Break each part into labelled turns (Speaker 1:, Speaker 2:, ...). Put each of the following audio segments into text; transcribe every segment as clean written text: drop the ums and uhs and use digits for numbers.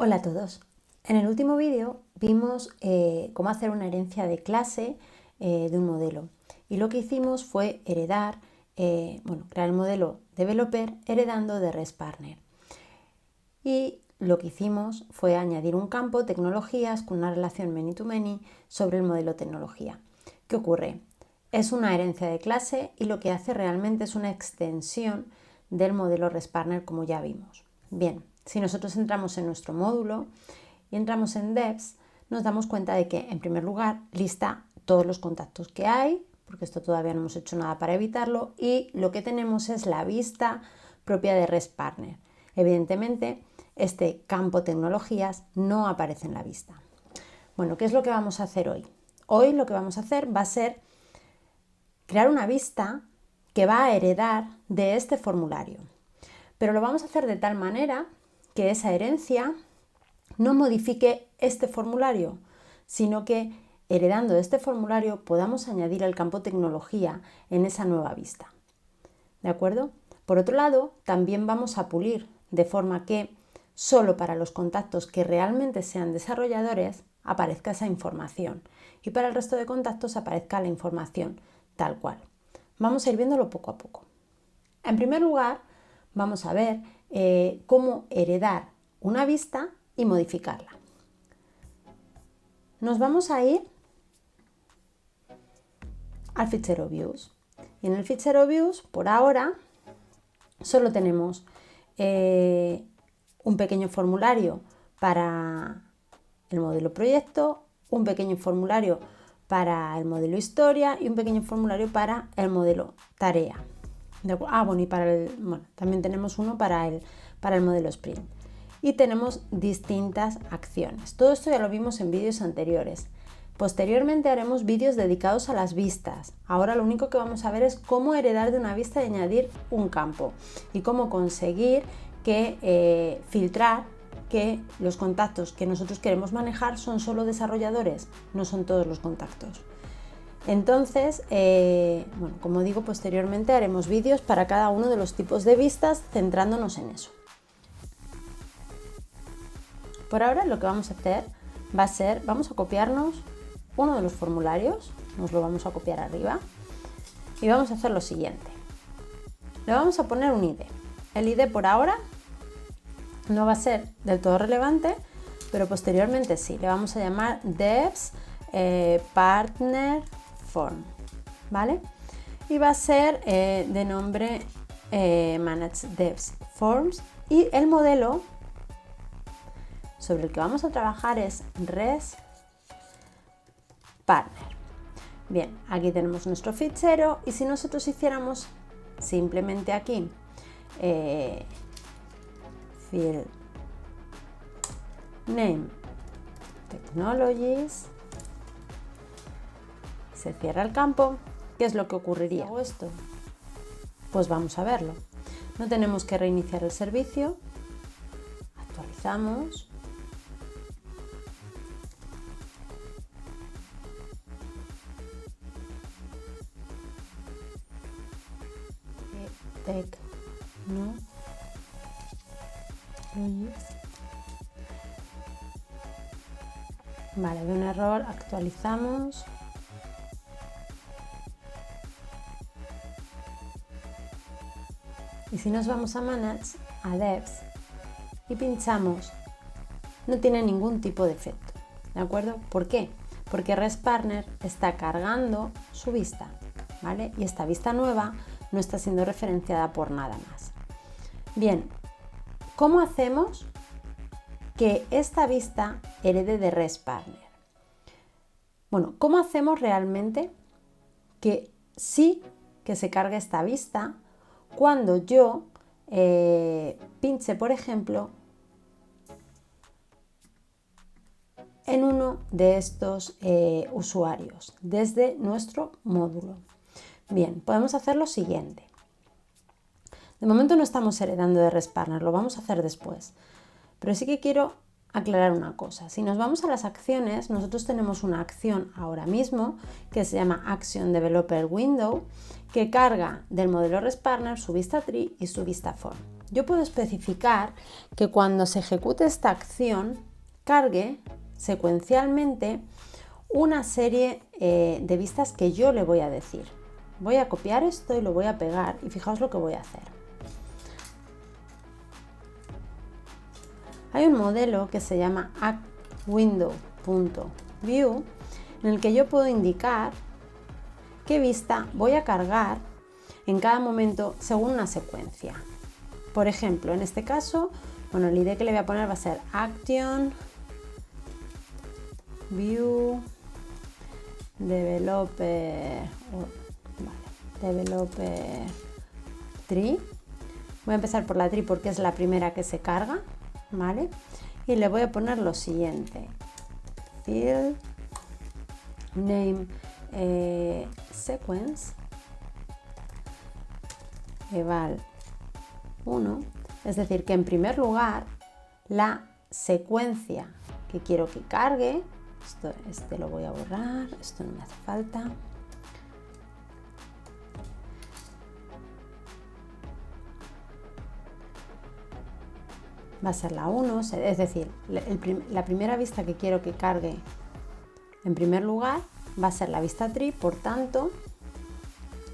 Speaker 1: Hola a todos. En el último vídeo vimos cómo hacer una herencia de clase de un modelo y lo que hicimos fue heredar, crear el modelo developer heredando de ResPartner. Y lo que hicimos fue añadir un campo tecnologías con una relación many-to-many sobre el modelo tecnología. ¿Qué ocurre? Es una herencia de clase y lo que hace realmente es una extensión del modelo ResPartner como ya vimos. Bien, si nosotros entramos en nuestro módulo y entramos en Devs, nos damos cuenta de que, en primer lugar, lista todos los contactos que hay, porque esto todavía no hemos hecho nada para evitarlo, y lo que tenemos es la vista propia de ResPartner. Evidentemente, este campo tecnologías no aparece en la vista. Bueno, ¿qué es lo que vamos a hacer hoy? Hoy lo que vamos a hacer va a ser crear una vista que va a heredar de este formulario. Pero lo vamos a hacer de tal manera que esa herencia no modifique este formulario, sino que heredando de este formulario podamos añadir el campo tecnología en esa nueva vista. ¿De acuerdo? Por otro lado, también vamos a pulir de forma que solo para los contactos que realmente sean desarrolladores aparezca esa información y para el resto de contactos aparezca la información tal cual. Vamos a ir viéndolo poco a poco. En primer lugar, vamos a ver cómo heredar una vista y modificarla. Nos vamos a ir al fichero Views. Y en el fichero Views, por ahora, solo tenemos un pequeño formulario para el modelo proyecto, un pequeño formulario para el modelo historia y un pequeño formulario para el modelo tarea. Y también tenemos uno para el modelo sprint. Y tenemos distintas acciones. Todo esto ya lo vimos en vídeos anteriores. Posteriormente haremos vídeos dedicados a las vistas. Ahora lo único que vamos a ver es cómo heredar de una vista y añadir un campo y cómo conseguir que filtrar que los contactos que nosotros queremos manejar son solo desarrolladores, no son todos los contactos. Entonces, como digo, posteriormente haremos vídeos para cada uno de los tipos de vistas centrándonos en eso. Por ahora lo que vamos a hacer va a ser, vamos a copiarnos uno de los formularios, nos lo vamos a copiar arriba y vamos a hacer lo siguiente. Le vamos a poner un ID. El ID por ahora no va a ser del todo relevante, pero posteriormente sí. Le vamos a llamar Devs Partner Form, ¿vale? Y va a ser de nombre Manage Devs Forms y el modelo sobre el que vamos a trabajar es ResPartner. Bien, aquí tenemos nuestro fichero y si nosotros hiciéramos simplemente aquí field name technologies, se cierra el campo, ¿qué es lo que ocurriría? ¿Hago esto? Pues vamos a verlo. No tenemos que reiniciar el servicio, actualizamos. Vale, de un error, actualizamos. Y si nos vamos a Manage, a Devs, y pinchamos, no tiene ningún tipo de efecto. ¿De acuerdo? ¿Por qué? Porque ResPartner está cargando su vista, ¿vale? Y esta vista nueva no está siendo referenciada por nada más. Bien, ¿cómo hacemos que esta vista herede de ResPartner? Bueno, ¿cómo hacemos realmente que sí que se cargue esta vista cuando yo pinche, por ejemplo, en uno de estos usuarios desde nuestro módulo? Bien, podemos hacer lo siguiente. De momento no estamos heredando de ResPartner, lo vamos a hacer después. Pero sí que quiero aclarar una cosa. Si nos vamos a las acciones, nosotros tenemos una acción ahora mismo que se llama Action Developer Window, que carga del modelo ResPartner su vista tree y su vista form. yo puedo especificar que cuando se ejecute esta acción, cargue secuencialmente una serie de vistas que yo le voy a decir. Voy a copiar esto y lo voy a pegar y fijaos lo que voy a hacer. Hay un modelo que se llama ActWindow.View en el que yo puedo indicar qué vista voy a cargar en cada momento según una secuencia. Por ejemplo, en este caso, bueno, el ID que le voy a poner va a ser Action View Developer Tree. Voy a empezar por la tree porque es la primera que se carga, ¿vale? Y le voy a poner lo siguiente: field name sequence eval 1, es decir, que en primer lugar la secuencia que quiero que cargue, este lo voy a borrar, esto no me hace falta. Va a ser la 1, es decir, la primera vista que quiero que cargue en primer lugar va a ser la vista tree, por tanto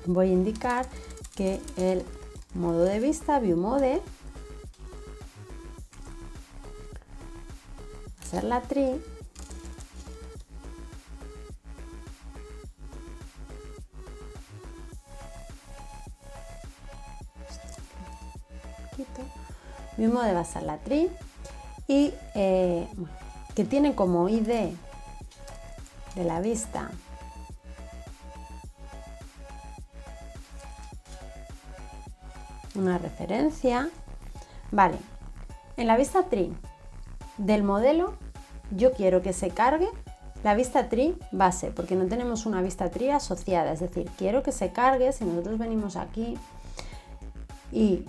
Speaker 1: voy a indicar que el modo de vista, ViewMode, va a ser la tree, ViewMode va a ser la tree y que tiene como ID de la vista una referencia. Vale, en la vista tree del modelo yo quiero que se cargue la vista tree base, porque no tenemos una vista tree asociada, es decir, quiero que se cargue, si nosotros venimos aquí y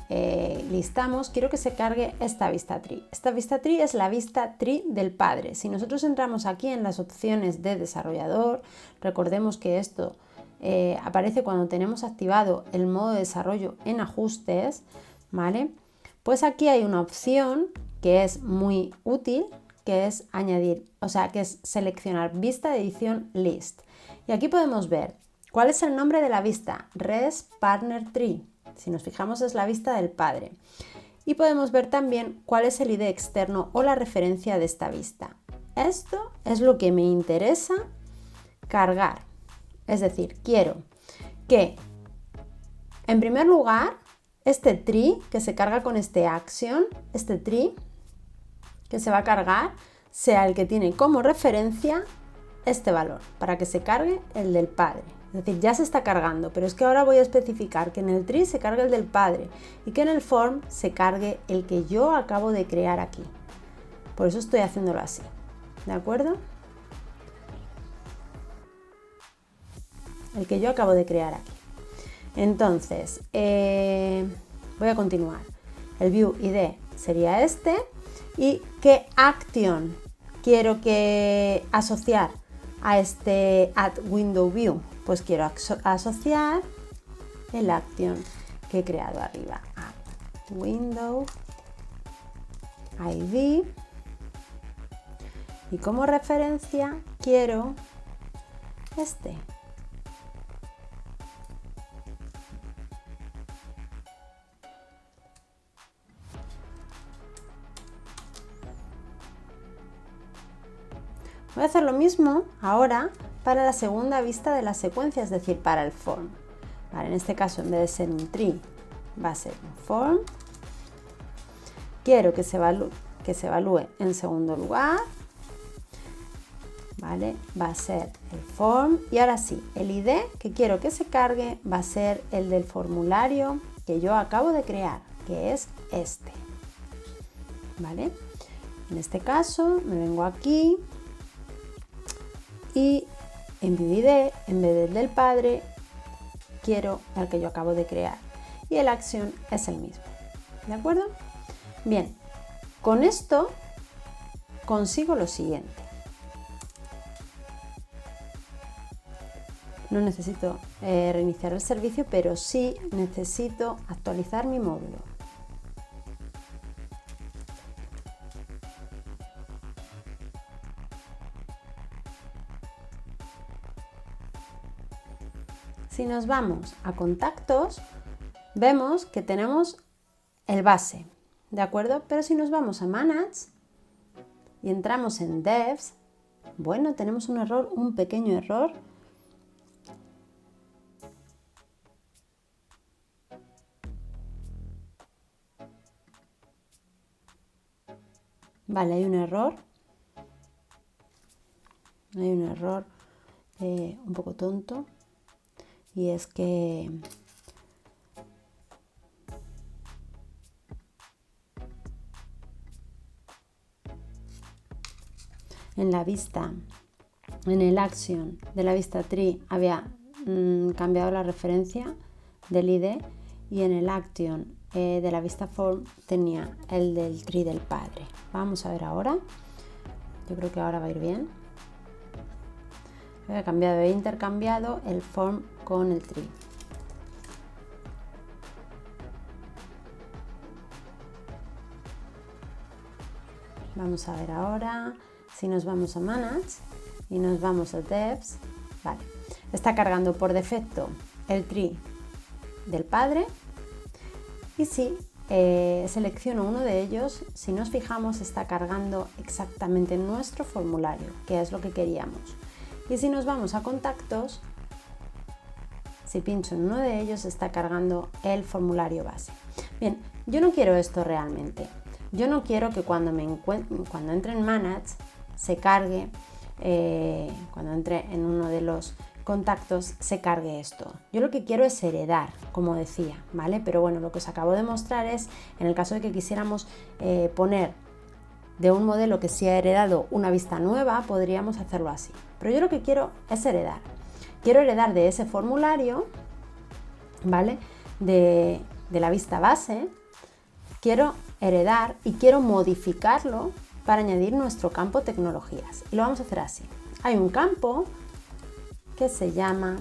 Speaker 1: listamos, quiero que se cargue esta vista tree. Esta vista tree es la vista tree del padre. Si nosotros entramos aquí en las opciones de desarrollador, recordemos que esto aparece cuando tenemos activado el modo de desarrollo en ajustes, ¿vale? Pues aquí hay una opción que es muy útil, que es añadir, o sea, que es seleccionar vista de edición list. Y aquí podemos ver cuál es el nombre de la vista, Res Partner Tree. Si nos fijamos es la vista del padre. Y podemos ver también cuál es el ID externo o la referencia de esta vista. Esto es lo que me interesa cargar. Es decir, quiero que en primer lugar este tree que se carga con este action, este tree que se va a cargar, sea el que tiene como referencia este valor para que se cargue el del padre. Es decir, ya se está cargando, pero es que ahora voy a especificar que en el tree se cargue el del padre y que en el form se cargue el que yo acabo de crear aquí. Por eso estoy haciéndolo así, ¿de acuerdo? El que yo acabo de crear aquí. Entonces, voy a continuar. El view ID sería este. ¿Y qué action quiero que asociar a este add window view? Pues quiero asociar el action que he creado arriba. Add window ID. Y como referencia quiero este. Voy a hacer lo mismo ahora para la segunda vista de la secuencia, es decir, para el form. Vale, en este caso, en vez de ser un tree, va a ser un form. Quiero que se evalúe en segundo lugar. Vale, va a ser el form. Y ahora sí, el ID que quiero que se cargue va a ser el del formulario que yo acabo de crear, que es este. Vale, en este caso me vengo aquí. Y en ViewID, en vez del padre, quiero el que yo acabo de crear. Y el action es el mismo. ¿De acuerdo? Bien, con esto consigo lo siguiente. No necesito reiniciar el servicio, pero sí necesito actualizar mi módulo. Si nos vamos a contactos, vemos que tenemos el base, ¿de acuerdo? Pero si nos vamos a Manage y entramos en Devs, bueno, tenemos un error, un pequeño error. Vale, hay un error. Hay un error un poco tonto. Y es que en la vista, en el action de la vista tree había cambiado la referencia del ID y en el action de la vista form tenía el del tree del padre. Vamos a ver ahora. Yo creo que ahora va a ir bien. He intercambiado el form con el tree. Vamos a ver ahora. Si nos vamos a Manage y nos vamos a Devs, vale, está cargando por defecto el tree del padre y si selecciono uno de ellos, si nos fijamos está cargando exactamente nuestro formulario, que es lo que queríamos. Y si nos vamos a contactos, si pincho en uno de ellos está cargando el formulario base. Bien, yo no quiero esto realmente. Yo no quiero que cuando entre en Manage se cargue, cuando entre en uno de los contactos se cargue esto. Yo lo que quiero es heredar, como decía, ¿vale? Pero bueno, lo que os acabo de mostrar es, en el caso de que quisiéramos poner de un modelo que se ha heredado una vista nueva, podríamos hacerlo así. Pero yo lo que quiero es heredar. Quiero heredar de ese formulario, ¿vale? De la vista base, quiero heredar y quiero modificarlo para añadir nuestro campo tecnologías. Y lo vamos a hacer así. Hay un campo que se llama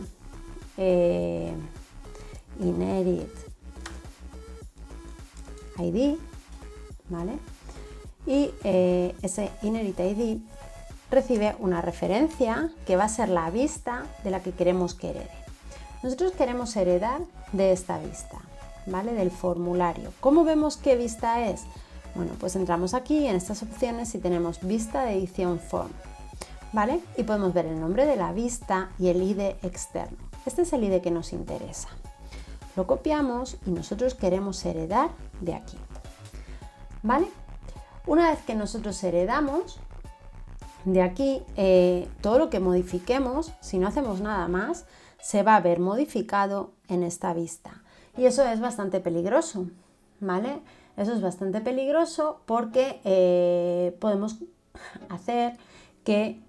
Speaker 1: Inherit ID, ¿vale? Y ese Inherit ID recibe una referencia que va a ser la vista de la que queremos que herede. Nosotros queremos heredar de esta vista, ¿vale? Del formulario. ¿Cómo vemos qué vista es? Bueno, pues entramos aquí en estas opciones y tenemos vista de edición form, ¿vale? Y podemos ver el nombre de la vista y el ID externo. Este es el ID que nos interesa. Lo copiamos y nosotros queremos heredar de aquí, ¿vale? Una vez que nosotros heredamos de aquí, todo lo que modifiquemos, si no hacemos nada más, se va a ver modificado en esta vista. Y eso es bastante peligroso, ¿vale? Eso es bastante peligroso porque podemos hacer que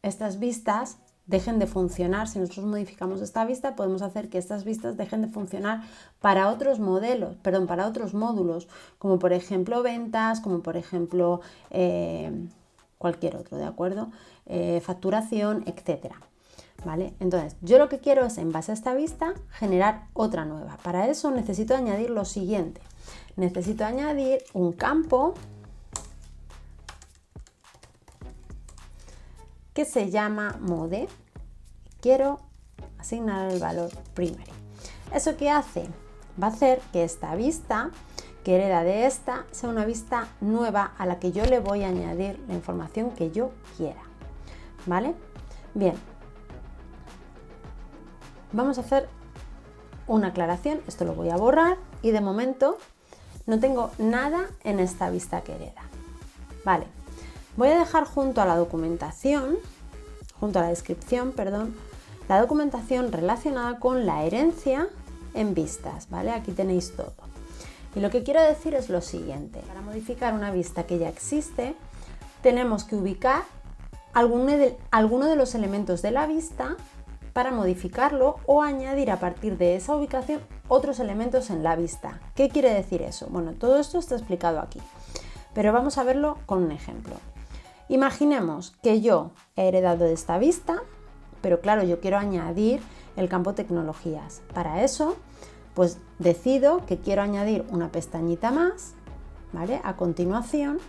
Speaker 1: estas vistas dejen de funcionar. Si nosotros modificamos esta vista, podemos hacer que estas vistas dejen de funcionar para otros modelos, perdón, para otros módulos, como por ejemplo ventas, como por ejemplo cualquier otro, ¿de acuerdo? Facturación, etcétera. ¿Vale? Entonces, yo lo que quiero es, en base a esta vista, generar otra nueva. Para eso necesito añadir lo siguiente. Necesito añadir un campo que se llama mode. Quiero asignar el valor primary. ¿Eso qué hace? Va a hacer que esta vista, que hereda de esta, sea una vista nueva a la que yo le voy a añadir la información que yo quiera. ¿Vale? Bien. Vamos a hacer una aclaración, esto lo voy a borrar y de momento no tengo nada en esta vista que hereda. Vale, voy a dejar junto a la documentación, junto a la descripción, perdón, la documentación relacionada con la herencia en vistas, ¿vale? Aquí tenéis todo. Y lo que quiero decir es lo siguiente, para modificar una vista que ya existe, tenemos que ubicar alguno de los elementos de la vista para modificarlo o añadir a partir de esa ubicación otros elementos en la vista. ¿Qué quiere decir eso? Bueno, todo esto está explicado aquí, pero vamos a verlo con un ejemplo. Imaginemos que yo he heredado de esta vista, pero claro, yo quiero añadir el campo tecnologías. Para eso, pues decido que quiero añadir una pestañita más, ¿vale? A continuación,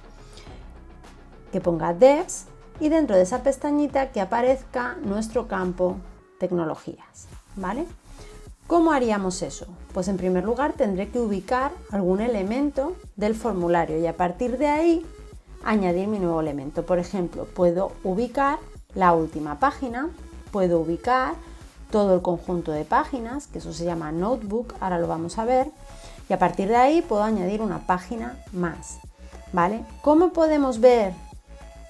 Speaker 1: que ponga devs y dentro de esa pestañita que aparezca nuestro campo tecnologías, ¿vale? ¿Cómo haríamos eso? Pues en primer lugar tendré que ubicar algún elemento del formulario y a partir de ahí añadir mi nuevo elemento. Por ejemplo, puedo ubicar la última página, puedo ubicar todo el conjunto de páginas, que eso se llama notebook, ahora lo vamos a ver, y a partir de ahí puedo añadir una página más, ¿vale? ¿Cómo podemos ver?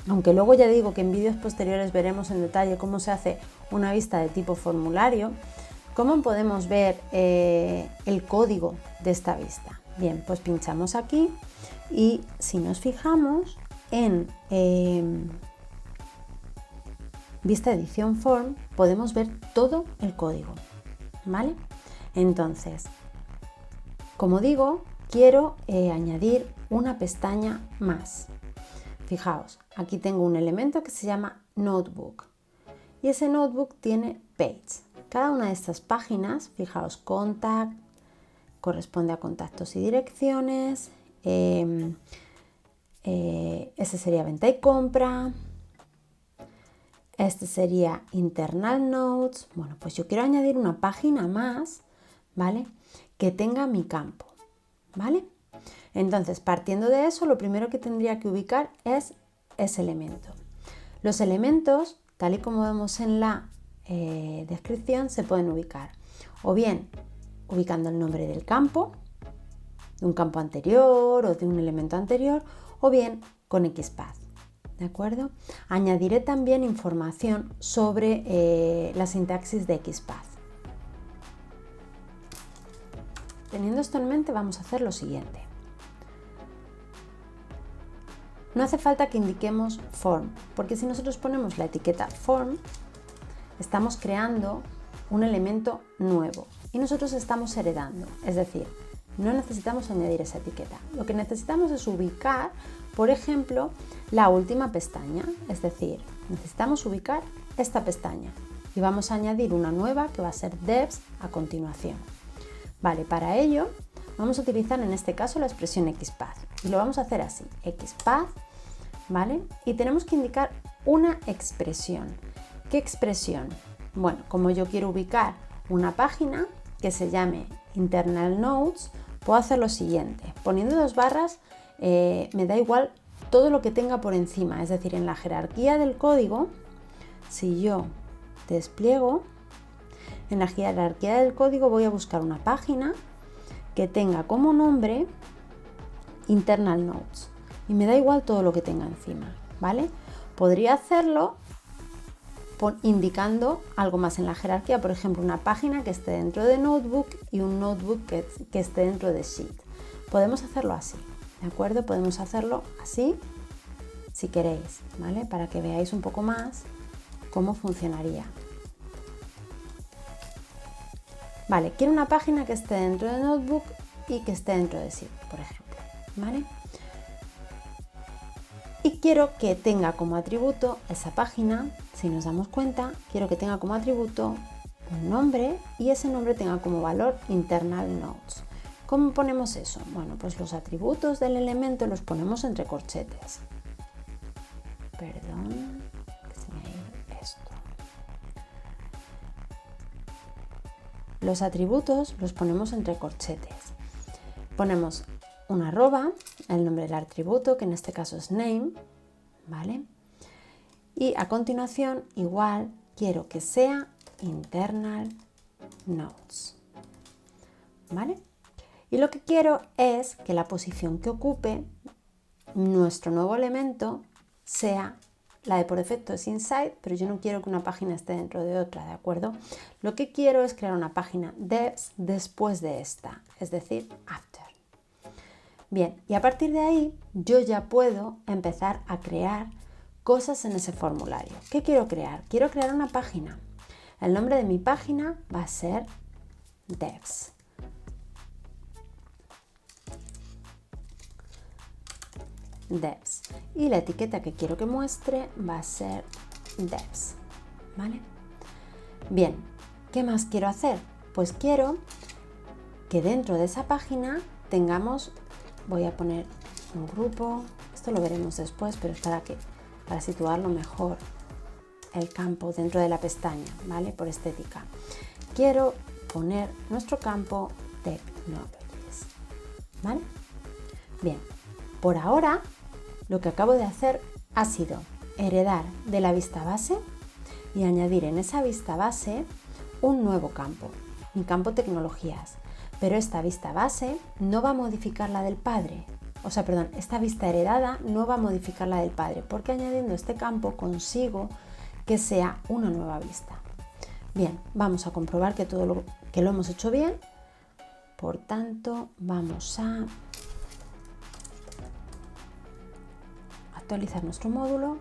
Speaker 1: Aunque luego ya digo que en vídeos posteriores veremos en detalle cómo se hace una vista de tipo formulario, ¿cómo podemos ver el código de esta vista? Bien, pues pinchamos aquí y si nos fijamos en vista edición form, podemos ver todo el código, ¿vale? Entonces, como digo, quiero añadir una pestaña más. Fijaos, aquí tengo un elemento que se llama notebook y ese notebook tiene page. Cada una de estas páginas, fijaos, contact, corresponde a contactos y direcciones, ese sería venta y compra, este sería internal notes. Bueno, pues yo quiero añadir una página más, ¿vale? Que tenga mi campo, ¿vale? Entonces, partiendo de eso, lo primero que tendría que ubicar es ese elemento. Los elementos, tal y como vemos en la descripción, se pueden ubicar o bien ubicando el nombre del campo, de un campo anterior o de un elemento anterior, o bien con XPath, ¿de acuerdo? Añadiré también información sobre la sintaxis de XPath. Teniendo esto en mente, vamos a hacer lo siguiente. No hace falta que indiquemos form, porque si nosotros ponemos la etiqueta form, estamos creando un elemento nuevo y nosotros estamos heredando, es decir, no necesitamos añadir esa etiqueta. Lo que necesitamos es ubicar, por ejemplo, la última pestaña, es decir, necesitamos ubicar esta pestaña y vamos a añadir una nueva que va a ser devs a continuación. Vale, para ello vamos a utilizar en este caso la expresión XPath y lo vamos a hacer así, XPath, ¿vale? Y tenemos que indicar una expresión. ¿Qué expresión? Bueno, como yo quiero ubicar una página que se llame internal notes, puedo hacer lo siguiente, poniendo dos barras me da igual todo lo que tenga por encima, es decir, en la jerarquía del código, si yo despliego, en la jerarquía del código voy a buscar una página que tenga como nombre internal notes y me da igual todo lo que tenga encima, ¿vale? Podría hacerlo indicando algo más en la jerarquía, por ejemplo, una página que esté dentro de notebook y un notebook que esté dentro de sheet. Podemos hacerlo así, ¿de acuerdo? Podemos hacerlo así si queréis, ¿vale? Para que veáis un poco más cómo funcionaría. Vale, quiero una página que esté dentro de notebook y que esté dentro de sheet, por ejemplo, ¿vale? Y quiero que tenga como atributo esa página, si nos damos cuenta, quiero que tenga como atributo un nombre y ese nombre tenga como valor internal notes. ¿Cómo ponemos eso? Bueno, pues los atributos del elemento los ponemos entre corchetes. Perdón, que se me ha ido esto. Los atributos los ponemos entre corchetes. Ponemos una arroba, el nombre del atributo, que en este caso es name, ¿vale? Y a continuación, igual, quiero que sea internal notes, ¿vale? Y lo que quiero es que la posición que ocupe nuestro nuevo elemento sea la de por defecto es inside, pero yo no quiero que una página esté dentro de otra, ¿de acuerdo? Lo que quiero es crear una página devs después de esta, es decir, after. Bien, y a partir de ahí yo ya puedo empezar a crear cosas en ese formulario. ¿Qué quiero crear? Quiero crear una página. El nombre de mi página va a ser devs. Devs. Y la etiqueta que quiero que muestre va a ser devs, ¿vale? Bien, ¿qué más quiero hacer? Pues quiero que dentro de esa página tengamos, voy a poner un grupo, esto lo veremos después, pero es para situarlo mejor. el campo dentro de la pestaña, ¿vale? Por estética. Quiero poner nuestro campo Technologies, ¿vale? Bien, por ahora lo que acabo de hacer ha sido heredar de la vista base y añadir en esa vista base un nuevo campo, mi campo Tecnologías. Pero esta vista base no va a modificar la del padre. Esta vista heredada no va a modificar la del padre, porque añadiendo este campo consigo que sea una nueva vista. Bien, vamos a comprobar que que lo hemos hecho bien. Por tanto, vamos a actualizar nuestro módulo.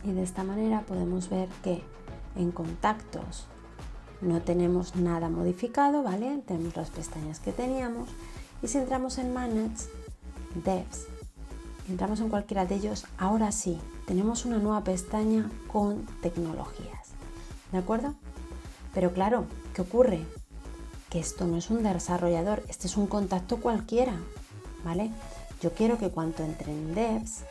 Speaker 1: Y de esta manera podemos ver que en contactos no tenemos nada modificado, ¿vale? Tenemos las pestañas que teníamos. Y si entramos en Manage, Devs, entramos en cualquiera de ellos, ahora sí, tenemos una nueva pestaña con tecnologías, ¿de acuerdo? Pero claro, ¿qué ocurre? Que esto no es un desarrollador, este es un contacto cualquiera, ¿vale? Yo quiero que cuando entre en Devs,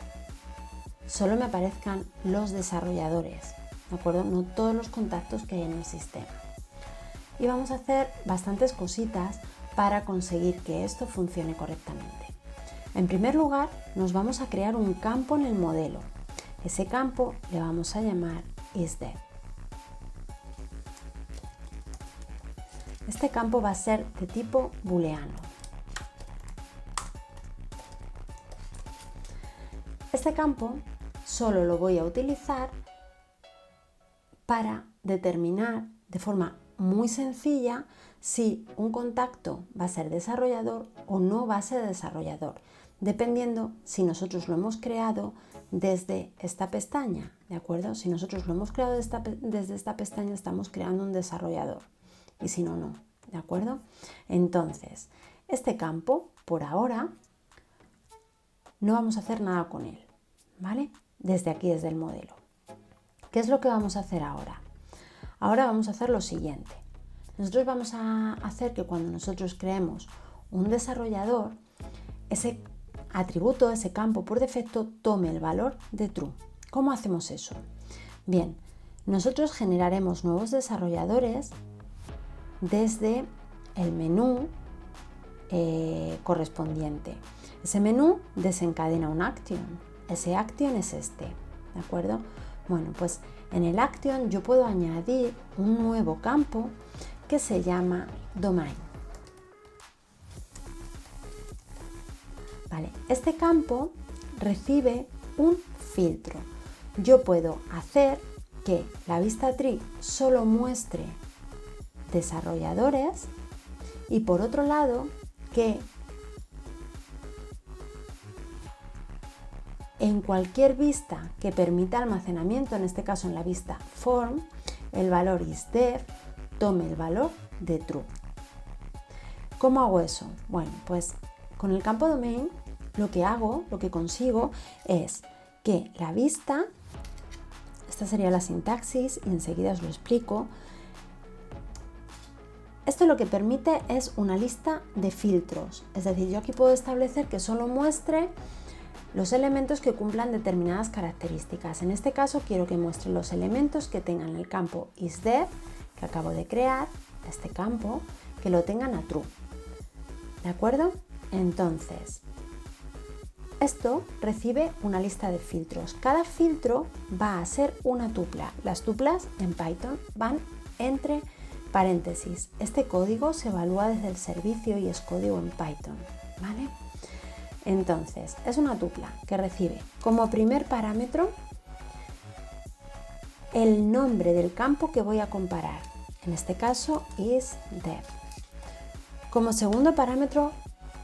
Speaker 1: solo me aparezcan los desarrolladores, ¿de acuerdo? No todos los contactos que hay en el sistema. Y vamos a hacer bastantes cositas para conseguir que esto funcione correctamente. En primer lugar, nos vamos a crear un campo en el modelo. Ese campo le vamos a llamar isDev. Este campo va a ser de tipo booleano. Este campo solo lo voy a utilizar para determinar de forma muy sencilla si un contacto va a ser desarrollador o no va a ser desarrollador, dependiendo si nosotros lo hemos creado desde esta pestaña, ¿de acuerdo? Si nosotros lo hemos creado desde esta pestaña, estamos creando un desarrollador, y si no, no, ¿de acuerdo? Entonces, este campo, por ahora, no vamos a hacer nada con él, ¿vale? Desde aquí, desde el modelo. ¿Qué es lo que vamos a hacer ahora? Ahora vamos a hacer lo siguiente. Nosotros vamos a hacer que cuando nosotros creemos un desarrollador, ese atributo, ese campo por defecto, tome el valor de true. ¿Cómo hacemos eso? Bien, nosotros generaremos nuevos desarrolladores desde el menú correspondiente. Ese menú desencadena un action. Ese action es este, ¿de acuerdo? Bueno, pues en el action yo puedo añadir un nuevo campo que se llama domain. Vale, este campo recibe un filtro. Yo puedo hacer que la vista tree solo muestre desarrolladores y por otro lado que en cualquier vista que permita almacenamiento, en este caso en la vista form, el valor isDev tome el valor de true. ¿Cómo hago eso? Bueno, pues con el campo domain lo que consigo es que la vista, esta sería la sintaxis y enseguida os lo explico. Esto lo que permite es una lista de filtros, es decir, yo aquí puedo establecer que solo muestre los elementos que cumplan determinadas características. En este caso quiero que muestre los elementos que tengan el campo isDev, que acabo de crear, este campo, que lo tengan a true. ¿De acuerdo? Entonces, esto recibe una lista de filtros. Cada filtro va a ser una tupla. Las tuplas en Python van entre paréntesis. Este código se evalúa desde el servicio y es código en Python, ¿vale? Entonces, es una tupla que recibe como primer parámetro el nombre del campo que voy a comparar. En este caso, isDev. Como segundo parámetro,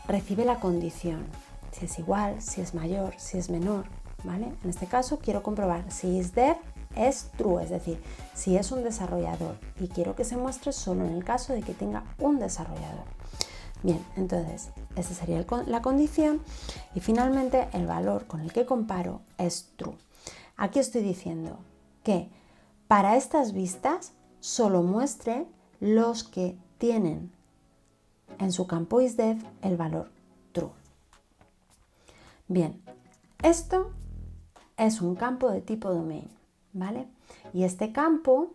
Speaker 1: recibe la condición. Si es igual, si es mayor, si es menor, ¿vale? En este caso, quiero comprobar si isDev es true, es decir, si es un desarrollador. Y quiero que se muestre solo en el caso de que tenga un desarrollador. Bien, entonces, esa sería la condición y finalmente el valor con el que comparo es true. Aquí estoy diciendo que para estas vistas solo muestre los que tienen en su campo isDev el valor true. Bien, esto es un campo de tipo domain, ¿vale? Y este campo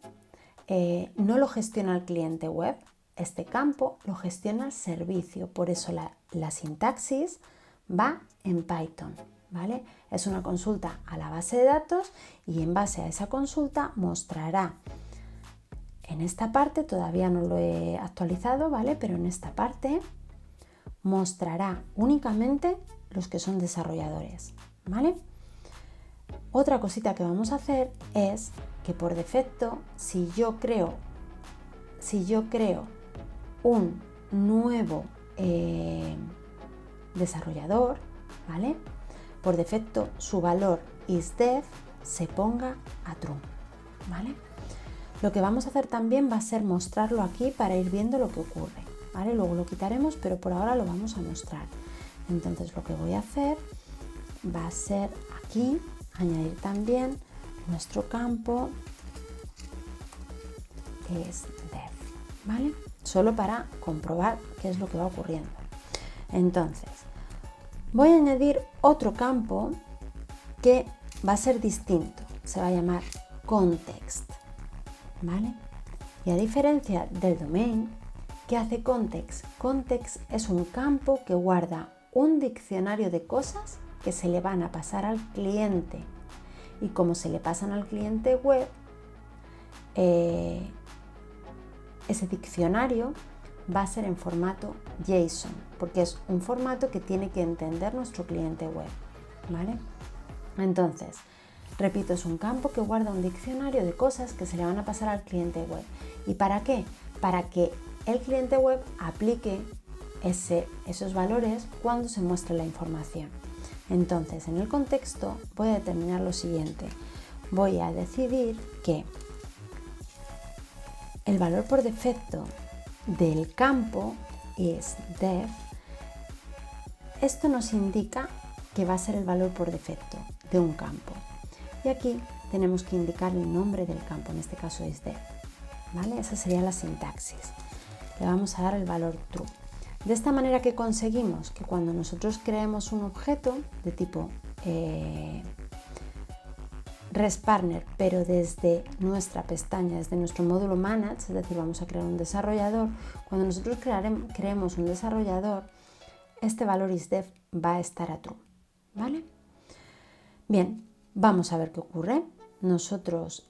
Speaker 1: no lo gestiona el cliente web, este campo lo gestiona el servicio, por eso la sintaxis va en Python, ¿vale? Es una consulta a la base de datos y en base a esa consulta mostrará en esta parte, todavía no lo he actualizado, ¿vale? Pero en esta parte mostrará únicamente los que son desarrolladores, ¿vale? Otra cosita que vamos a hacer es que por defecto, si yo creo un nuevo desarrollador, ¿vale? Por defecto su valor isDev se ponga a true, ¿vale? Lo que vamos a hacer también va a ser mostrarlo aquí para ir viendo lo que ocurre, ¿vale? Luego lo quitaremos, pero por ahora lo vamos a mostrar. Entonces lo que voy a hacer va a ser aquí añadir también nuestro campo que es dev, ¿vale? Solo para comprobar qué es lo que va ocurriendo. Entonces, voy a añadir otro campo que va a ser distinto, se va a llamar context, ¿vale? Y a diferencia del domain, ¿qué hace context? Context es un campo que guarda un diccionario de cosas que se le van a pasar al cliente, y como se le pasan al cliente web, ese diccionario va a ser en formato JSON, porque es un formato que tiene que entender nuestro cliente web, ¿vale? Entonces, repito, es un campo que guarda un diccionario de cosas que se le van a pasar al cliente web. ¿Y para qué? Para que el cliente web aplique esos valores cuando se muestre la información. Entonces, en el contexto voy a determinar lo siguiente. Voy a decidir que el valor por defecto del campo es dev. Esto nos indica que va a ser el valor por defecto de un campo. Y aquí tenemos que indicar el nombre del campo, en este caso es dev, ¿vale? Esa sería la sintaxis. Le vamos a dar el valor true. De esta manera, que conseguimos que cuando nosotros creemos un objeto de tipo REST-Partner, pero desde nuestra pestaña, desde nuestro módulo Manage, es decir, vamos a crear un desarrollador, cuando nosotros creemos un desarrollador, este valor isDev va a estar a true, ¿vale? Bien, vamos a ver qué ocurre. Nosotros,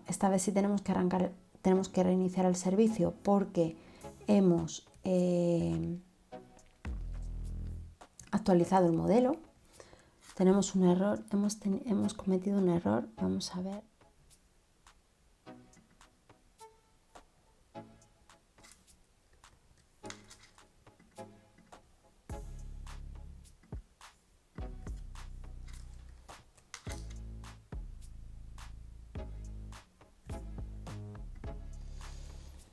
Speaker 1: esta vez sí tenemos que reiniciar el servicio porque hemos actualizado el modelo. Tenemos un error, hemos cometido un error. Vamos a ver.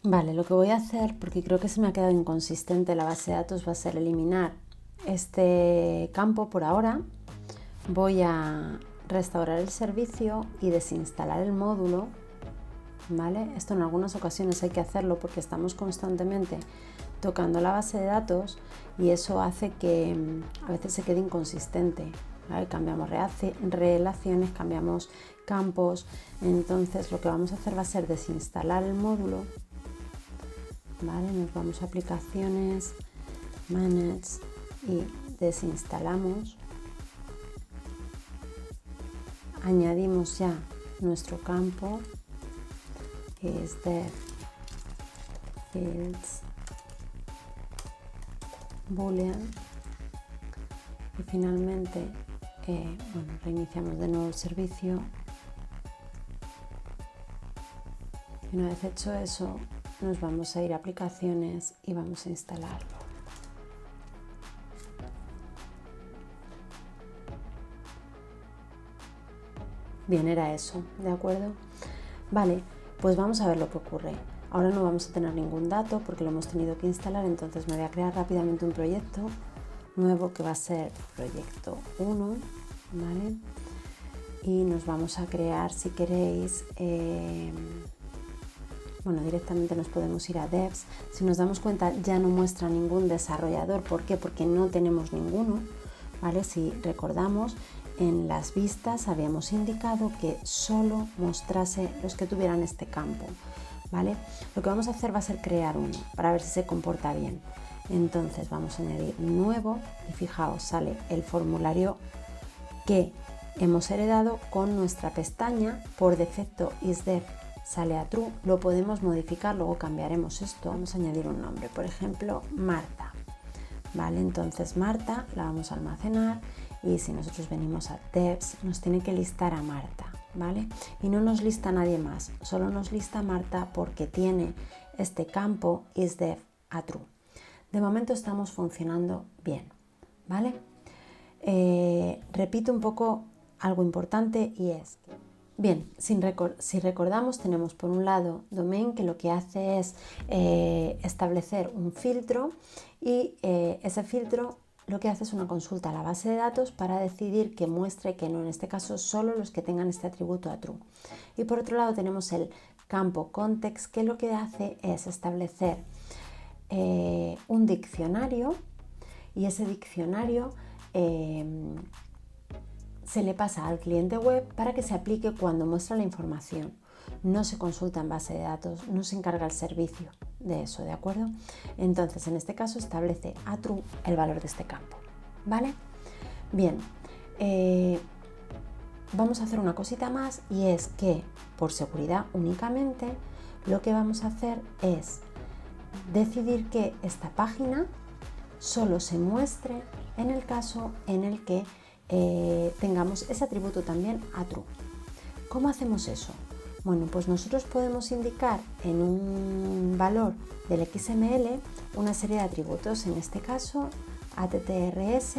Speaker 1: Vale, lo que voy a hacer, porque creo que se me ha quedado inconsistente la base de datos, va a ser eliminar este campo por ahora. Voy a restaurar el servicio y desinstalar el módulo, ¿vale? Esto en algunas ocasiones hay que hacerlo porque estamos constantemente tocando la base de datos y eso hace que a veces se quede inconsistente, ¿vale? Cambiamos relaciones, cambiamos campos. Entonces lo que vamos a hacer va a ser desinstalar el módulo, ¿vale? Nos vamos a aplicaciones, manage y desinstalamos. Añadimos ya nuestro campo que es dev fields boolean y finalmente reiniciamos de nuevo el servicio. Y una vez hecho eso, nos vamos a ir a aplicaciones y vamos a instalarlo. Bien, era eso, ¿de acuerdo? Vale, pues vamos a ver lo que ocurre. Ahora no vamos a tener ningún dato porque lo hemos tenido que instalar, entonces me voy a crear rápidamente un proyecto nuevo que va a ser proyecto 1, ¿vale? Y nos vamos a crear, si queréis, directamente nos podemos ir a devs. Si nos damos cuenta, ya no muestra ningún desarrollador. ¿Por qué? Porque no tenemos ninguno, ¿vale? Si recordamos, en las vistas habíamos indicado que solo mostrase los que tuvieran este campo, ¿vale? Lo que vamos a hacer va a ser crear uno para ver si se comporta bien. Entonces vamos a añadir nuevo y fijaos, sale el formulario que hemos heredado con nuestra pestaña. Por defecto isDef sale a true, lo podemos modificar, luego cambiaremos esto. Vamos a añadir un nombre, por ejemplo, Marta, ¿vale? Entonces Marta la vamos a almacenar y si nosotros venimos a devs nos tiene que listar a Marta, ¿vale? Y no nos lista a nadie más, solo nos lista a Marta porque tiene este campo isDef a true. De momento estamos funcionando bien, ¿vale? Repito un poco algo importante y es que, bien, si recordamos, tenemos por un lado domain, que lo que hace es establecer un filtro y ese filtro lo que hace es una consulta a la base de datos para decidir que muestre que no, en este caso solo los que tengan este atributo a true. Y por otro lado tenemos el campo context, que lo que hace es establecer un diccionario y ese diccionario se le pasa al cliente web para que se aplique cuando muestra la información. No se consulta en base de datos, no se encarga el servicio de eso, ¿de acuerdo? Entonces, en este caso establece a true el valor de este campo, ¿vale? Bien, vamos a hacer una cosita más y es que, por seguridad únicamente, lo que vamos a hacer es decidir que esta página solo se muestre en el caso en el que tengamos ese atributo también a true. ¿Cómo hacemos eso? Bueno, pues nosotros podemos indicar en un valor del XML una serie de atributos, en este caso attrs,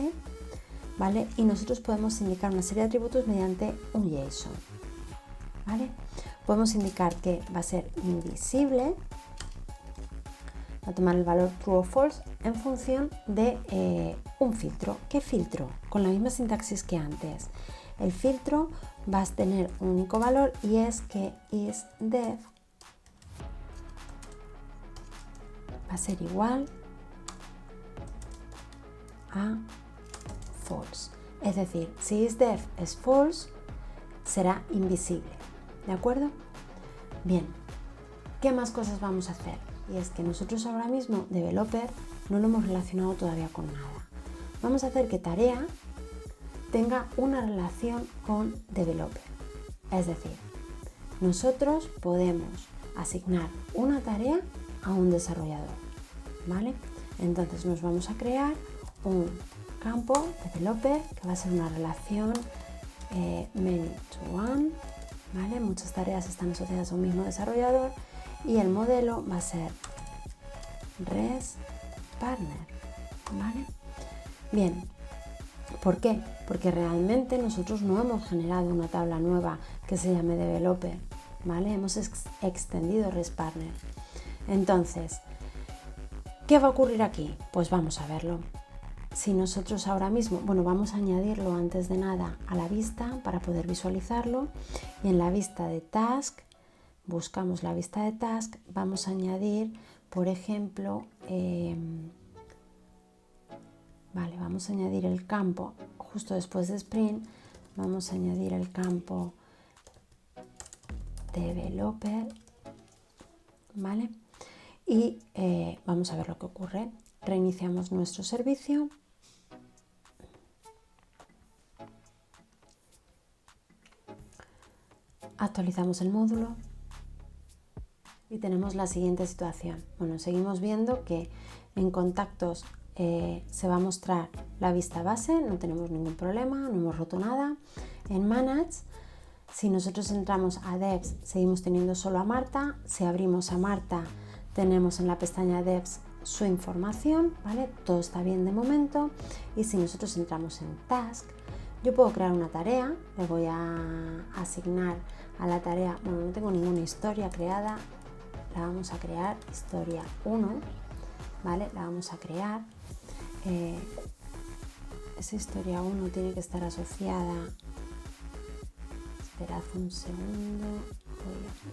Speaker 1: ¿vale? Y nosotros podemos indicar una serie de atributos mediante un JSON, ¿vale? Podemos indicar que va a ser invisible, va a tomar el valor true o false en función de un filtro. ¿Qué filtro? Con la misma sintaxis que antes. El filtro va a tener un único valor y es que isDef va a ser igual a false. Es decir, si isDef es false, será invisible. ¿De acuerdo? Bien, ¿qué más cosas vamos a hacer? Y es que nosotros ahora mismo, developer, no lo hemos relacionado todavía con nada. Vamos a hacer que tarea tenga una relación con developer. Es decir, nosotros podemos asignar una tarea a un desarrollador, ¿vale? Entonces nos vamos a crear un campo developer que va a ser una relación many to one, ¿vale? Muchas tareas están asociadas a un mismo desarrollador y el modelo va a ser res partner, ¿vale? Bien, ¿por qué? Porque realmente nosotros no hemos generado una tabla nueva que se llame developer, ¿vale? Hemos extendido res partner. Entonces, ¿qué va a ocurrir aquí? Pues vamos a verlo. Si nosotros ahora mismo, bueno, vamos a añadirlo antes de nada a la vista para poder visualizarlo, y en la vista de task, buscamos la vista de task, vamos a añadir, por ejemplo, vamos a añadir el campo justo después de Sprint, vamos a añadir el campo developer, ¿vale? Y vamos a ver lo que ocurre. Reiniciamos nuestro servicio. Actualizamos el módulo y tenemos la siguiente situación. Bueno, seguimos viendo que en contactos se va a mostrar la vista base, no tenemos ningún problema, no hemos roto nada. En Manage, si nosotros entramos a Devs, seguimos teniendo solo a Marta. Si abrimos a Marta, tenemos en la pestaña Devs su información, ¿vale? Todo está bien de momento. Y si nosotros entramos en Task, yo puedo crear una tarea, le voy a asignar a la tarea, bueno, no tengo ninguna historia creada, la vamos a crear, historia 1, ¿vale? La vamos a crear. Esa historia 1 tiene que estar asociada, esperad un segundo,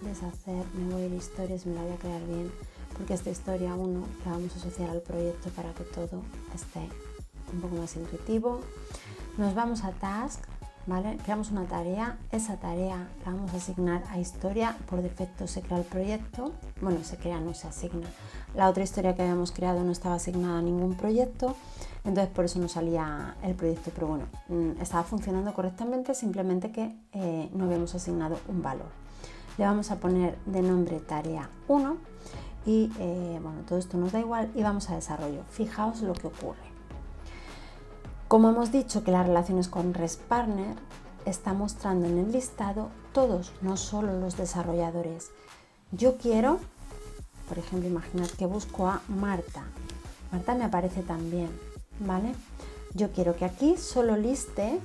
Speaker 1: voy a deshacer, me voy a ir a historias, me la voy a crear bien, porque esta historia 1 la vamos a asociar al proyecto para que todo esté un poco más intuitivo. nos vamos a Task, ¿vale? Creamos una tarea, esa tarea la vamos a asignar a historia, por defecto se crea el proyecto, bueno, se crea, no se asigna. La otra historia que habíamos creado no estaba asignada a ningún proyecto, entonces por eso no salía el proyecto, pero bueno, estaba funcionando correctamente, simplemente que no habíamos asignado un valor. Le vamos a poner de nombre tarea 1 y bueno, todo esto nos da igual y vamos a desarrollo. Fijaos lo que ocurre. Como hemos dicho que las relaciones con ResPartner está mostrando en el listado todos, no solo los desarrolladores. Yo quiero, por ejemplo, imaginad que busco a Marta. Marta me aparece también, ¿vale? Yo quiero que aquí solo liste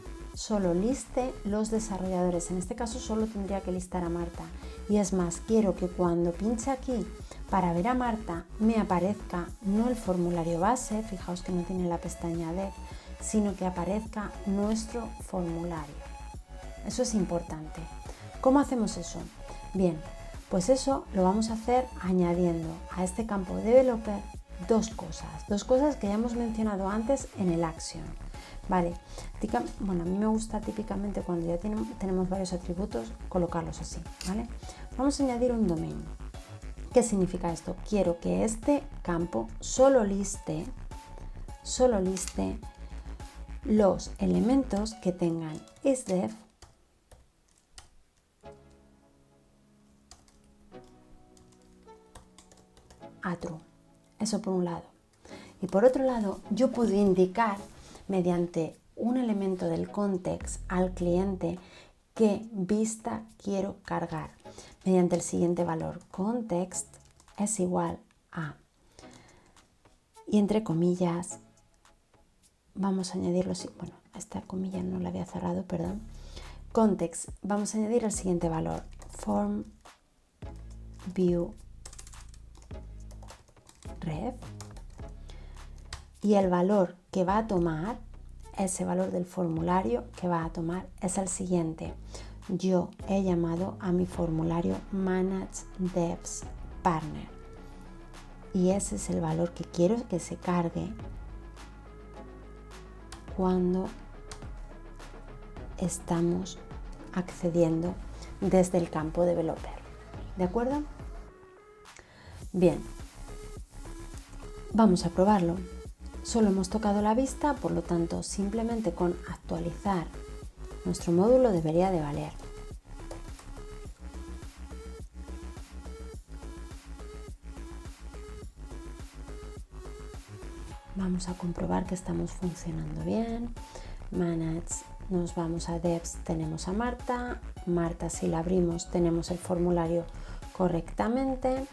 Speaker 1: los desarrolladores. En este caso solo tendría que listar a Marta. Y es más, quiero que cuando pinche aquí para ver a Marta me aparezca no el formulario base, fijaos que no tiene la pestaña de, sino que aparezca nuestro formulario. Eso es importante. ¿Cómo hacemos eso? Bien, pues eso lo vamos a hacer añadiendo a este campo developer dos cosas que ya hemos mencionado antes en el action. Vale, bueno, a mí me gusta típicamente cuando ya tenemos varios atributos colocarlos así, ¿vale? Vamos a añadir un domain. ¿Qué significa esto? Quiero que este campo solo liste los elementos que tengan isDef a true. Eso por un lado. Y por otro lado, yo puedo indicar mediante un elemento del context al cliente qué vista quiero cargar. Mediante el siguiente valor, context es igual a, y entre comillas, vamos a añadirlo, bueno, esta comilla no la había cerrado, perdón. Context, vamos a añadir el siguiente valor, form view ref, y el valor que va a tomar, ese valor del formulario que va a tomar es el siguiente. Yo he llamado a mi formulario Manage Devs Partner y ese es el valor que quiero que se cargue cuando estamos accediendo desde el campo developer. ¿De acuerdo? Bien, vamos a probarlo. Solo hemos tocado la vista, por lo tanto, simplemente con actualizar nuestro módulo debería de valer. Vamos a comprobar que estamos funcionando bien. Manage, nos vamos a Devs, tenemos a Marta. Marta, si la abrimos, tenemos el formulario correctamente.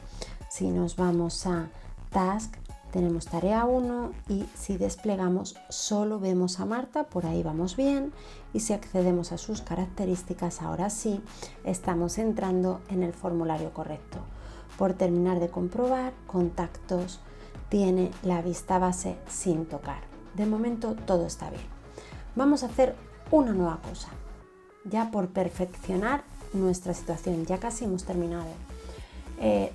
Speaker 1: Si nos vamos a Task, tenemos tarea 1 y si desplegamos solo vemos a Marta, por ahí vamos bien, y si accedemos a sus características, ahora sí, estamos entrando en el formulario correcto. Por terminar de comprobar, contactos tiene la vista base sin tocar. De momento todo está bien. Vamos a hacer una nueva cosa, ya por perfeccionar nuestra situación, ya casi hemos terminado.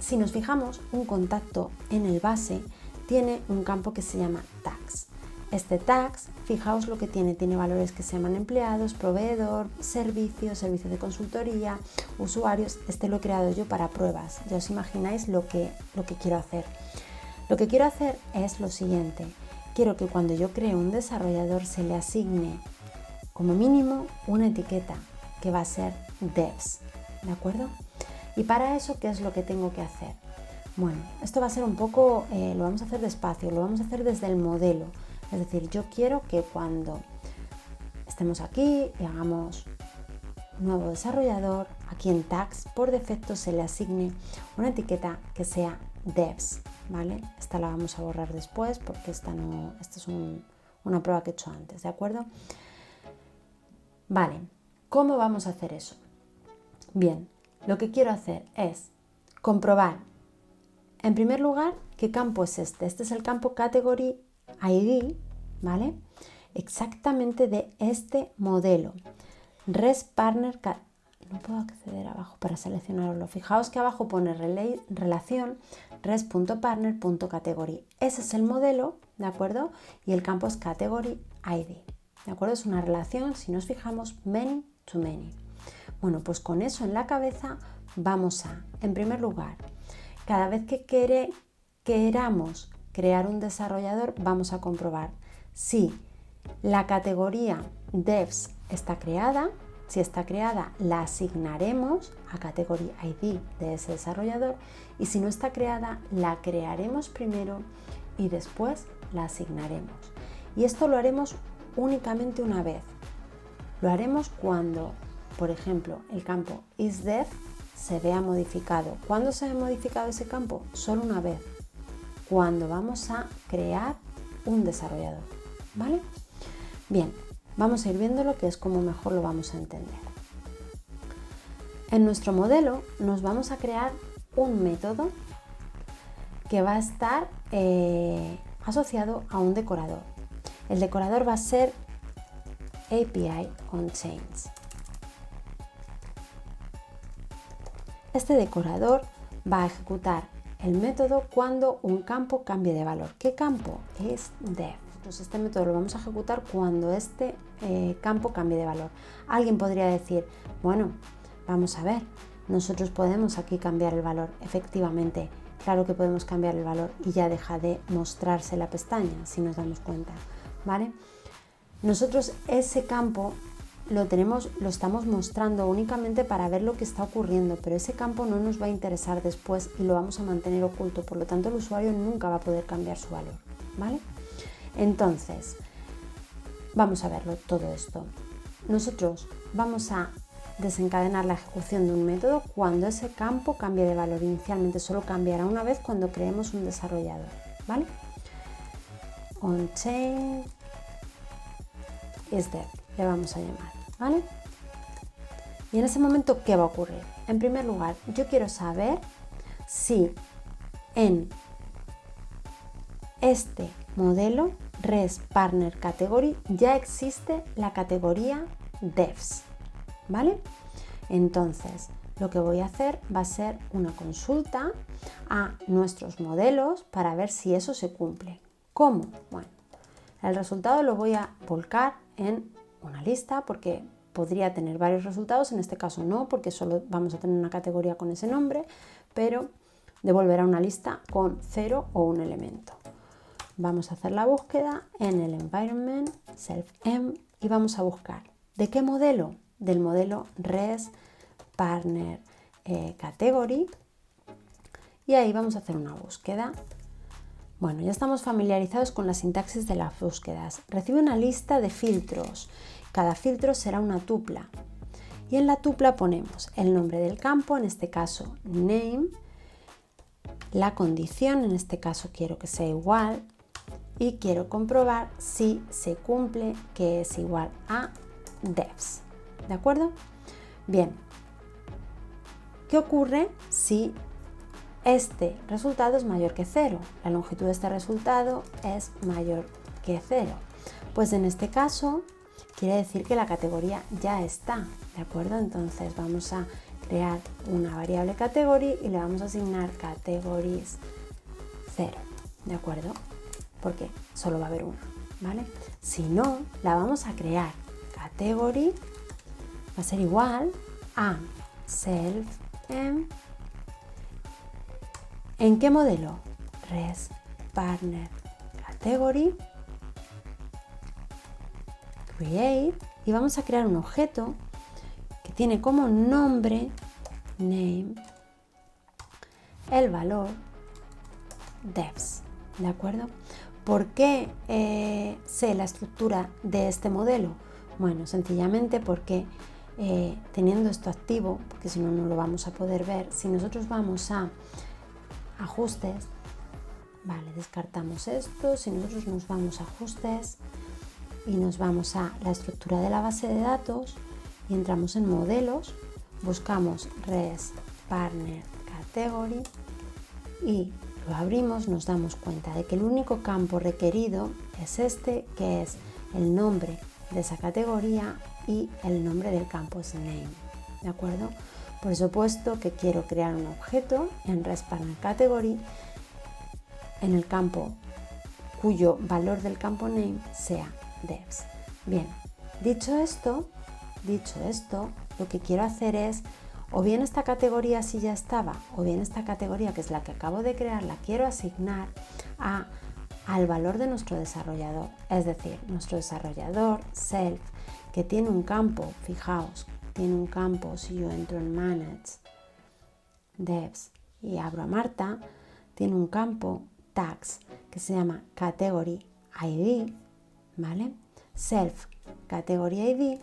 Speaker 1: Si nos fijamos, un contacto en el base tiene un campo que se llama tags. Este tags, fijaos lo que tiene valores que se llaman empleados, proveedor, servicio de consultoría, usuarios. Este lo he creado yo para pruebas, ya os imagináis lo que quiero hacer. Lo que quiero hacer es lo siguiente, quiero que cuando yo cree un desarrollador se le asigne como mínimo una etiqueta que va a ser devs, ¿de acuerdo? Y para eso, ¿qué es lo que tengo que hacer? Bueno, esto va a ser un poco, lo vamos a hacer despacio, lo vamos a hacer desde el modelo. Es decir, yo quiero que cuando estemos aquí y hagamos nuevo desarrollador, aquí en tags, por defecto se le asigne una etiqueta que sea devs, ¿vale? Esta la vamos a borrar después porque esta es una prueba que he hecho antes, ¿de acuerdo? Vale, ¿cómo vamos a hacer eso? Bien, lo que quiero hacer es comprobar, en primer lugar, ¿qué campo es este? Este es el campo Category ID, ¿vale? Exactamente de este modelo. ResPartner, no puedo acceder abajo para seleccionarlo. Fijaos que abajo pone relación res.partner.category. Ese es el modelo, ¿de acuerdo? Y el campo es Category ID. ¿de acuerdo? Es una relación, si nos fijamos, many to many. Bueno, pues con eso en la cabeza vamos a, en primer lugar, cada vez que queramos crear un desarrollador, vamos a comprobar si la categoría devs está creada. Si está creada, la asignaremos a Category ID de ese desarrollador, y si no está creada, la crearemos primero y después la asignaremos. Y esto lo haremos únicamente una vez. Lo haremos cuando, por ejemplo, el campo isDev se vea modificado. ¿Cuándo se ha modificado ese campo? Solo una vez, cuando vamos a crear un desarrollador, ¿vale? Bien, vamos a ir viendo lo que es como mejor lo vamos a entender. En nuestro modelo nos vamos a crear un método que va a estar asociado a un decorador. El decorador va a ser API onChains. Este decorador va a ejecutar el método cuando un campo cambie de valor. ¿Qué campo? Es dev. Pues este método lo vamos a ejecutar cuando este campo cambie de valor. Alguien podría decir, bueno, vamos a ver, nosotros podemos aquí cambiar el valor. Efectivamente, claro que podemos cambiar el valor y ya deja de mostrarse la pestaña, si nos damos cuenta, ¿vale? Nosotros ese campo lo estamos mostrando únicamente para ver lo que está ocurriendo, pero ese campo no nos va a interesar después y lo vamos a mantener oculto, por lo tanto el usuario nunca va a poder cambiar su valor, ¿vale? Entonces, vamos a verlo todo esto. Nosotros vamos a desencadenar la ejecución de un método cuando ese campo cambie de valor. Inicialmente solo cambiará una vez cuando creemos un desarrollador, ¿vale? OnChain isDev le vamos a llamar, ¿vale? Y en ese momento, ¿qué va a ocurrir? En primer lugar, yo quiero saber si en este modelo Res Partner Category ya existe la categoría devs, ¿vale? Entonces, lo que voy a hacer va a ser una consulta a nuestros modelos para ver si eso se cumple. ¿Cómo? Bueno, el resultado lo voy a volcar en una lista porque podría tener varios resultados, en este caso no, porque solo vamos a tener una categoría con ese nombre, pero devolverá una lista con 0 o un elemento. Vamos a hacer la búsqueda en el environment self-env y vamos a buscar ¿de qué modelo? Del modelo Res Partner Category, y ahí vamos a hacer una búsqueda. Bueno, ya estamos familiarizados con la sintaxis de las búsquedas. Recibe una lista de filtros. Cada filtro será una tupla. Y en la tupla ponemos el nombre del campo, en este caso name, la condición, en este caso quiero que sea igual, y quiero comprobar si se cumple, que es igual a devs. ¿De acuerdo? Bien. ¿Qué ocurre si este resultado es mayor que 0? La longitud de este resultado es mayor que 0. Pues en este caso quiere decir que la categoría ya está, ¿de acuerdo? Entonces vamos a crear una variable category y le vamos a asignar categories 0, ¿de acuerdo? Porque solo va a haber una, ¿vale? Si no, la vamos a crear category, va a ser igual a self-env. ¿En qué modelo? Res Partner Category, create, y vamos a crear un objeto que tiene como nombre name el valor devs, ¿de acuerdo? ¿Por qué sé la estructura de este modelo? Bueno, sencillamente porque teniendo esto activo, porque si no, no lo vamos a poder ver, si nosotros vamos a ajustes, vale, descartamos esto, si nosotros nos vamos a ajustes y nos vamos a la estructura de la base de datos y entramos en modelos, buscamos Res Partner Category y lo abrimos, nos damos cuenta de que el único campo requerido es este, que es el nombre de esa categoría y el nombre del campo es name, ¿de acuerdo? Por supuesto que quiero crear un objeto en Res Partner Category en el campo cuyo valor del campo name sea devs. Bien, dicho esto, lo que quiero hacer es, o bien esta categoría si ya estaba, o bien esta categoría que es la que acabo de crear, la quiero asignar al valor de nuestro desarrollador. Es decir, nuestro desarrollador self, que tiene un campo, fijaos, tiene un campo, si yo entro en Manage, Devs y abro a Marta, tiene un campo tags que se llama Category ID, ¿vale? Self Category ID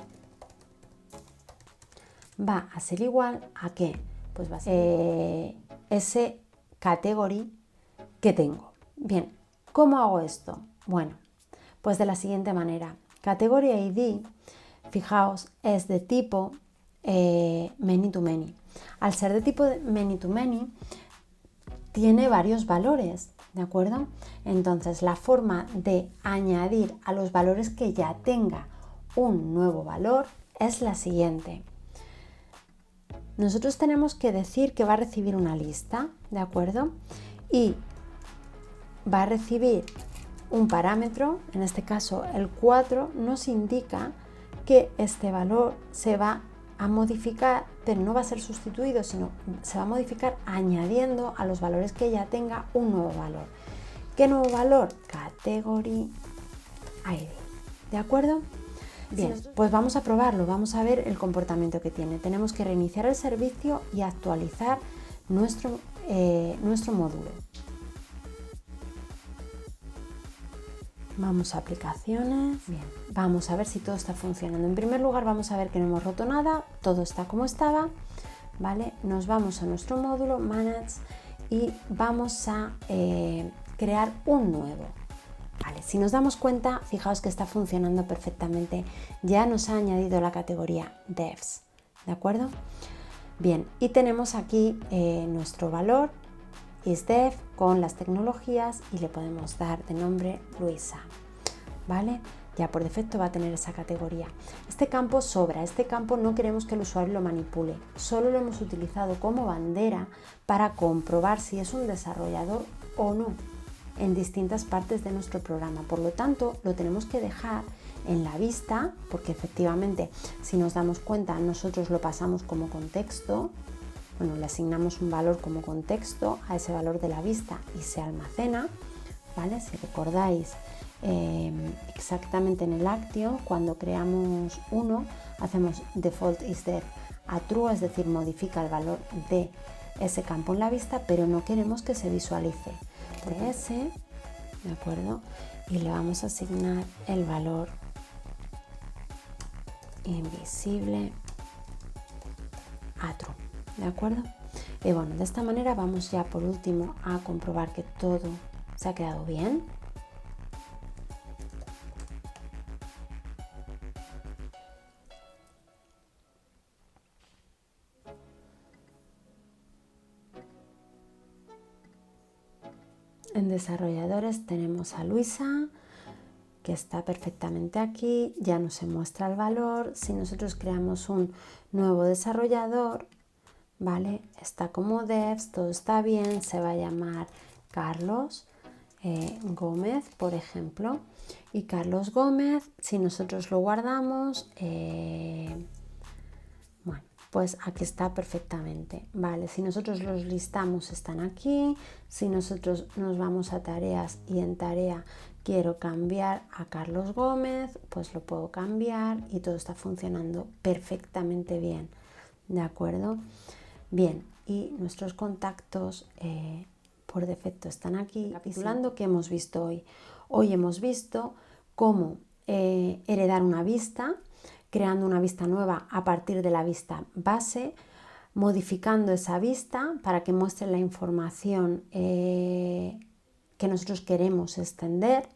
Speaker 1: va a ser igual a ¿qué? Pues va a ser ese category que tengo. Bien, ¿cómo hago esto? Bueno, pues de la siguiente manera. Category ID, fijaos, es de tipo many to many. Al ser de tipo many to many, tiene varios valores, ¿de acuerdo? Entonces, la forma de añadir a los valores que ya tenga un nuevo valor es la siguiente. Nosotros tenemos que decir que va a recibir una lista, ¿de acuerdo? Y va a recibir un parámetro, en este caso el 4, nos indica que este valor se va a modificar, pero no va a ser sustituido, sino se va a modificar añadiendo a los valores que ya tenga un nuevo valor. ¿Qué nuevo valor? Category ID, ¿de acuerdo? Bien, pues vamos a probarlo, vamos a ver el comportamiento que tiene. Tenemos que reiniciar el servicio y actualizar nuestro módulo. Vamos a aplicaciones, bien, vamos a ver si todo está funcionando. En primer lugar vamos a ver que no hemos roto nada, todo está como estaba, ¿vale? Nos vamos a nuestro módulo, Manage, y vamos a crear un nuevo. Vale, si nos damos cuenta, fijaos que está funcionando perfectamente. Ya nos ha añadido la categoría Devs, ¿de acuerdo? Bien, y tenemos aquí nuestro valor, isDev, con las tecnologías y le podemos dar de nombre Luisa, ¿vale? Ya por defecto va a tener esa categoría. Este campo sobra, este campo no queremos que el usuario lo manipule, solo lo hemos utilizado como bandera para comprobar si es un desarrollador o no en distintas partes de nuestro programa. Por lo tanto, lo tenemos que dejar en la vista, porque efectivamente, si nos damos cuenta, nosotros lo pasamos como contexto. Bueno, le asignamos un valor como contexto a ese valor de la vista y se almacena, ¿vale? Si recordáis, exactamente en el action, cuando creamos uno, hacemos default isDev a true, es decir, modifica el valor de ese campo en la vista, pero no queremos que se visualice. De ese, ¿de acuerdo? Y le vamos a asignar el valor invisible a true, ¿de acuerdo? Y bueno, de esta manera vamos ya por último a comprobar que todo se ha quedado bien. En desarrolladores tenemos a Luisa, que está perfectamente aquí, ya no se muestra el valor. Si nosotros creamos un nuevo desarrollador, ¿vale? Está como devs, todo está bien, se va a llamar Carlos Gómez, por ejemplo. Y Carlos Gómez, si nosotros lo guardamos, bueno, pues aquí está perfectamente, ¿vale? Si nosotros los listamos, están aquí. Si nosotros nos vamos a tareas y en tarea quiero cambiar a Carlos Gómez, pues lo puedo cambiar y todo está funcionando perfectamente bien, ¿de acuerdo? Bien, y nuestros contactos por defecto están aquí. Recapitulando, ¿qué hemos visto hoy? Hoy hemos visto cómo heredar una vista, creando una vista nueva a partir de la vista base, modificando esa vista para que muestre la información que nosotros queremos extender,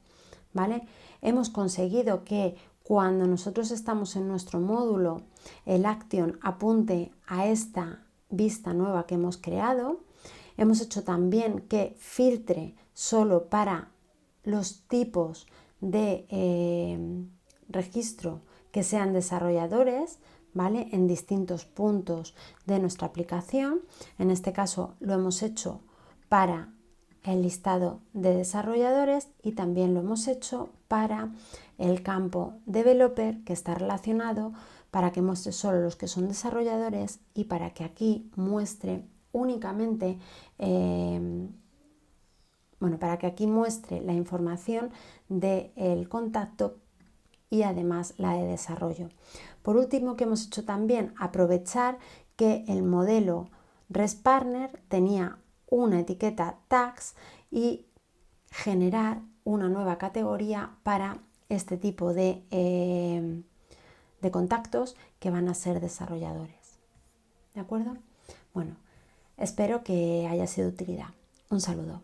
Speaker 1: ¿vale? Hemos conseguido que cuando nosotros estamos en nuestro módulo, el action apunte a esta vista nueva que hemos creado. Hemos hecho también que filtre solo para los tipos de registro que sean desarrolladores, ¿vale? En distintos puntos de nuestra aplicación. En este caso lo hemos hecho para el listado de desarrolladores y también lo hemos hecho para el campo developer, que está relacionado, para que muestre solo los que son desarrolladores y para que aquí muestre únicamente para que aquí muestre la información del contacto y además la de desarrollo. Por último, que hemos hecho también, aprovechar que el modelo ResPartner tenía una etiqueta tags y generar una nueva categoría para este tipo de contactos que van a ser desarrolladores. ¿De acuerdo? Bueno, espero que haya sido de utilidad. Un saludo.